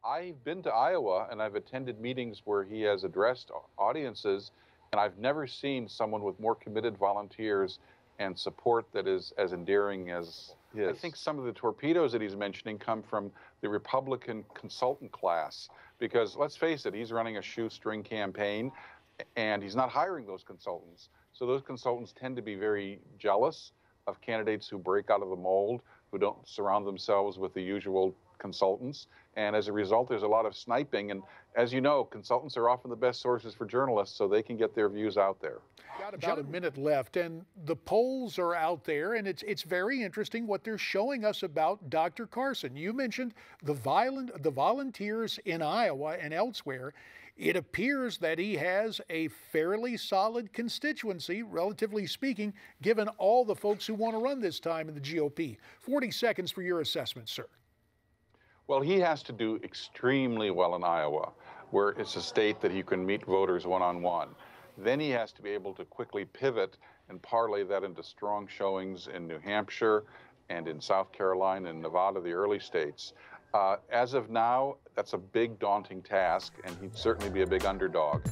I've been to Iowa and I've attended meetings where he has addressed audiences, and I've never seen someone with more committed volunteers and support that is as endearing as his. I think some of the torpedoes that he's mentioning come from the Republican consultant class, because let's face it, he's running a shoestring campaign and he's not hiring those consultants. So those consultants tend to be very jealous of candidates who break out of the mold, who don't surround themselves with the usual consultants. And as a result, there's a lot of sniping. And as you know, consultants are often the best sources for journalists, so they can get their views out there. Got about a minute left, and the polls are out there, and it's very interesting what they're showing us about Dr. Carson. You mentioned the volunteers in Iowa and elsewhere. It appears that he has a fairly solid constituency, relatively speaking, given all the folks who want to run this time in the GOP. 40 seconds for your assessment, sir. Well, he has to do extremely well in Iowa, where it's a state that he can meet voters one-on-one. Then he has to be able to quickly pivot and parlay that into strong showings in New Hampshire and in South Carolina and Nevada, the early states. As of now, that's a big, daunting task, and he'd certainly be a big underdog.